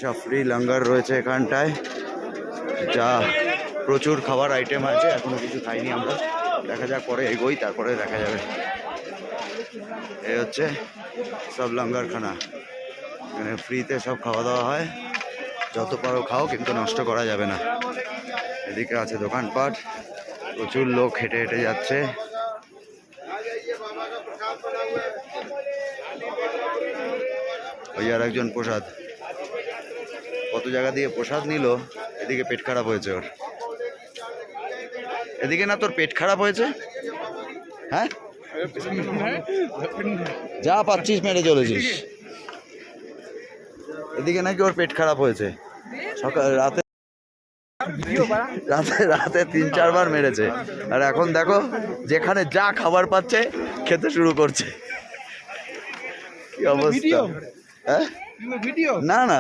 সব ফ্রি লঙ্গার রয়েছে এখানটায়, যা প্রচুর খাবার আইটেম আছে। এখনো কিছু খাইনি আমরা, দেখা যাক পরে এগোই তারপরে দেখা যাবে। এই হচ্ছে সব লঙ্গার খানা, এখানে ফ্রিতে সব খাওয়া দাওয়া হয়, যত পারো খাও কিন্তু নষ্ট করা যাবে না। এদিকে আছে দোকানপাট, প্রচুর লোক হেঁটে হেঁটে যাচ্ছে। ওই আর একজন প্রসাদ, কত জায়গা দিয়ে প্রসাদ নিল, এদিকে পেট খারাপ হয়েছে ওর। এদিকে না তোর পেট খারাপ হয়েছে? হ্যাঁ, যা পাচ্ছিস মেরে চলেছিস। এদিকে নাকি ওর পেট খারাপ হয়েছে, সকাল রাতে রাতে রাতে 3-4 বার মেরেছে, আর এখন দেখো যেখানে যা খাবার পাচ্ছে খেতে শুরু করছে। কি অবস্থা! হ্যাঁ, না না